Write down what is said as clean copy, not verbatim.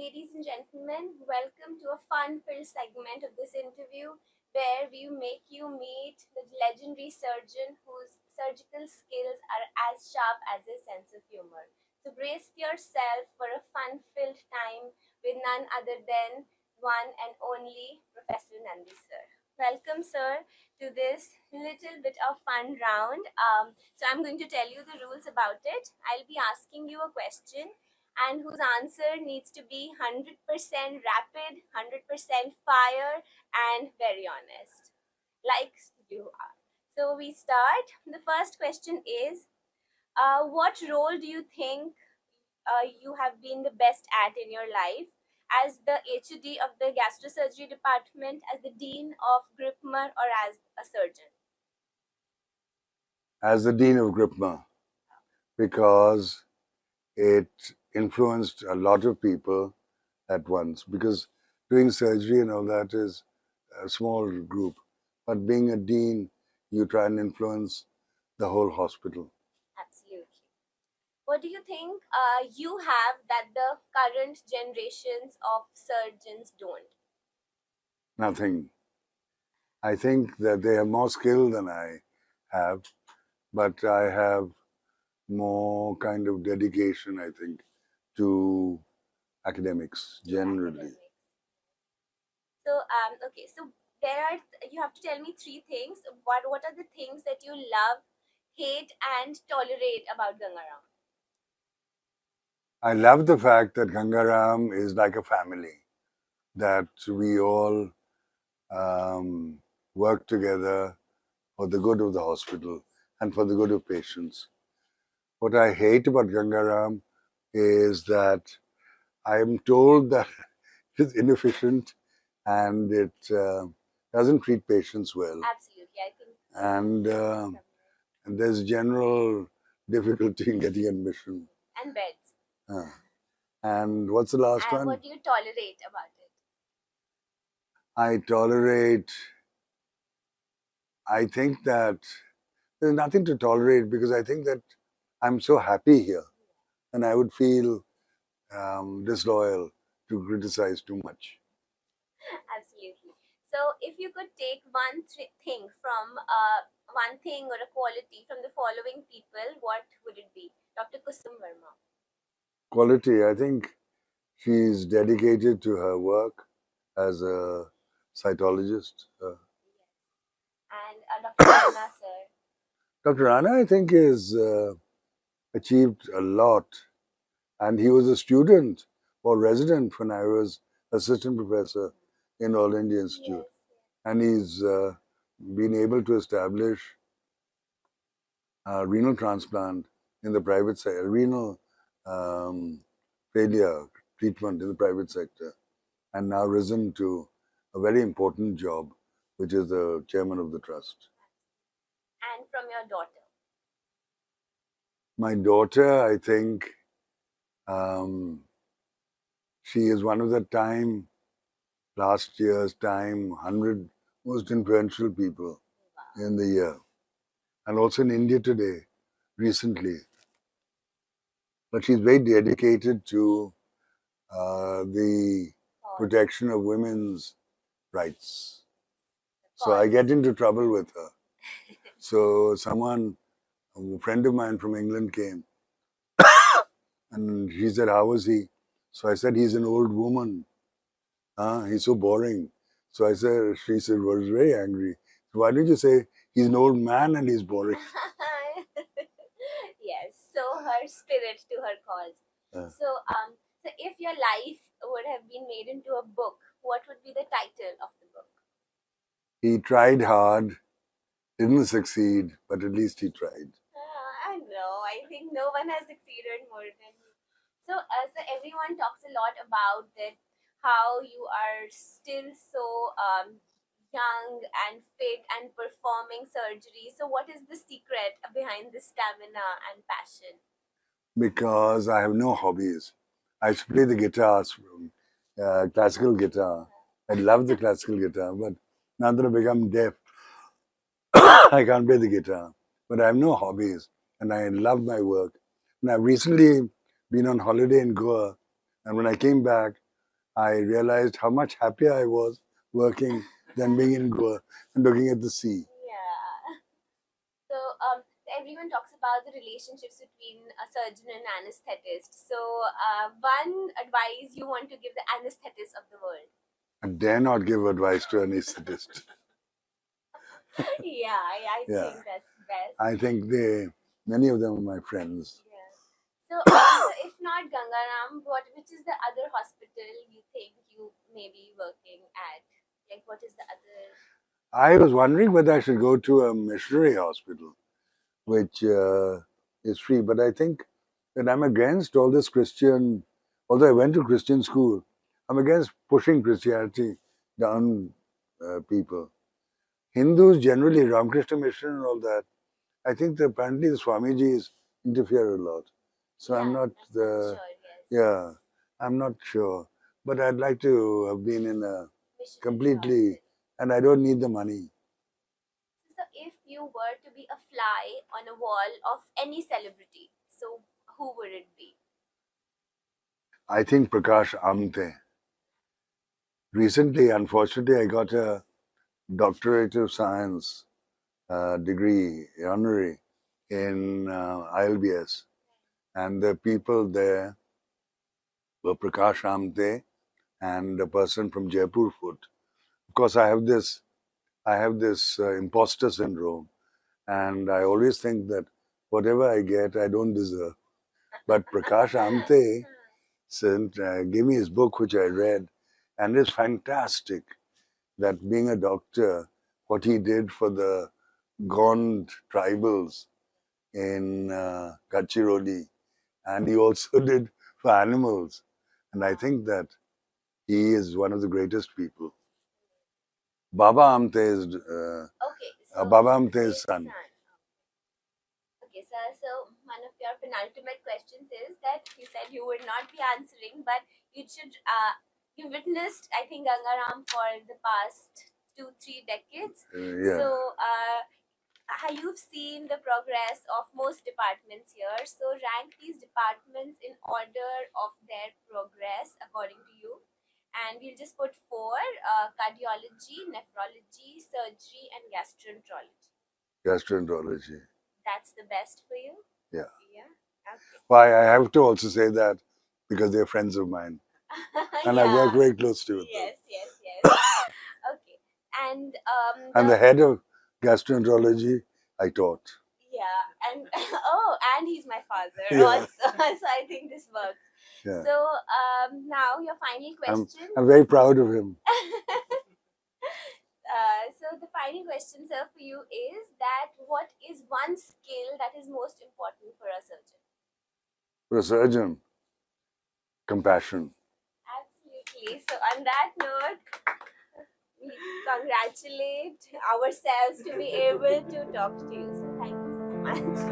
Ladies and gentlemen, welcome to a fun-filled segment of this interview where we make you meet the legendary surgeon whose surgical skills are as sharp as his sense of humor. So brace yourself for a fun-filled time with none other than one and only Professor Nandi sir. Welcome, sir, to this little bit of fun round. So I'm going to tell you the rules about it. I'll be asking you a question and whose answer needs to be 100% rapid, 100% fire, and very honest, like you are. So we start. The first question is what role do you think you have been the best at in your life? As the HOD of the gastrosurgery department, as the dean of Gripmer, or as a surgeon? As the Dean of Gripmer, because it influenced a lot of people at once. Because doing surgery and all that is a small group, but being a dean, you try and influence the whole hospital. Absolutely. What do you think you have that the current generations of surgeons don't? Nothing. I think that they have more skill than I have, but I have more kind of dedication, I think, to academics generally. Okay, so there are you have to tell me three things. What are the things that you love, hate, and tolerate about Gangaram? I love the fact that Gangaram is like a family, that we all work together for the good of the hospital and for the good of patients. What I hate about Gangaram is that I am told that it's inefficient and it doesn't treat patients well. Absolutely, I think. And there's general difficulty in getting admission. And beds. And what's the last And one? what do you tolerate about it? I tolerate. I think that there's nothing to tolerate because I think that I'm so happy here, and I would feel disloyal to criticize too much. Absolutely. So, if you could take thing from one thing or a quality from the following people, what would it be? Dr. Kusum Verma. Quality, I think she's dedicated to her work as a cytologist. And Dr. Rana, sir. Dr. Rana, I think, is achieved a lot, and he was a student or resident when I was assistant professor in All India Institute, and he's been able to establish renal transplant in the private sector, renal failure treatment in the private sector, and now risen to a very important job, which is the chairman of the trust. And from your daughter? My daughter, I think, she is one of the last year's 100 most influential people in the year, and also in India today, recently. But she's very dedicated to the protection of women's rights. So I get into trouble with her. So a friend of mine from England came and she said, how was he? So I said, he's an old woman. He's so boring. So she said, was very angry. So why don't you say he's an old man and he's boring? Yes, so her spirit to her cause. So if your life would have been made into a book, what would be the title of the book? He tried hard, didn't succeed, but at least he tried. I know. I think no one has succeeded more than you. So everyone talks a lot about that, how you are still so young and fit and performing surgery. So what is the secret behind this stamina and passion? Because I have no hobbies. I used to play the guitar, classical guitar. I love the classical guitar, but now that I've become deaf, I can't play the guitar. But I have no hobbies, and I love my work. And I've recently been on holiday in Goa, and when I came back, I realized how much happier I was working than being in Goa and looking at the sea. Yeah. So everyone talks about the relationships between a surgeon and anesthetist. So one advice you want to give the anesthetist of the world? I dare not give advice to an anesthetist. Yeah, I Yeah. think that's best. I think many of them are my friends. Yeah. So, if not Gangaram, which is the other hospital you think you may be working at? Like, what is the other? I was wondering whether I should go to a missionary hospital, which is free. But I think that I'm against all this Christian, although I went to Christian school, I'm against pushing Christianity down people. Hindus generally, Ramakrishna Mission and all that, I think that apparently the Swamijis interfere a lot. So I'm not sure, yes. yeah, I'm not sure. But I'd like to have been in a Missionary completely, hospital. and I don't need the money. So, if you were to be a fly on a wall of any celebrity, so who would it be? I think Prakash Amte. Recently, unfortunately, I got a doctorate of science degree, honorary, in ILBS. And the people there were Prakash Amte and a person from Jaipur Foot. Of course, I have this imposter syndrome, and I always think that whatever I get, I don't deserve. But Prakash Amte gave me his book, which I read, and it's fantastic that being a doctor, what he did for the Gond tribals in Gadchiroli, and he also did for animals. And I think that he is one of the greatest people. Baba Amte is Okay, so Baba Amte's son. Okay, sir. So one of your penultimate questions is that you said you would not be answering, but you should. You witnessed, I think, Gangaram for the past 2-3 decades. Yeah. So you've seen the progress of most departments here. So rank these departments in order of their progress according to you. And we'll just put 4: cardiology, nephrology, surgery, and gastroenterology. Gastroenterology. That's the best for you? Yeah. Yeah. Okay. Why I have to also say that because they're friends of mine. And I work very closely with them. Yes. Okay. And the head of gastroenterology, I taught. Yeah, and and he's my father Yeah. also. So I think this works. Yeah. So now your final question. I'm very proud of him. So the final question, sir, for you is that what is one skill that is most important for a surgeon? For a surgeon, compassion. Absolutely. So on that note, we congratulate ourselves to be able to talk to you. So thank you so much.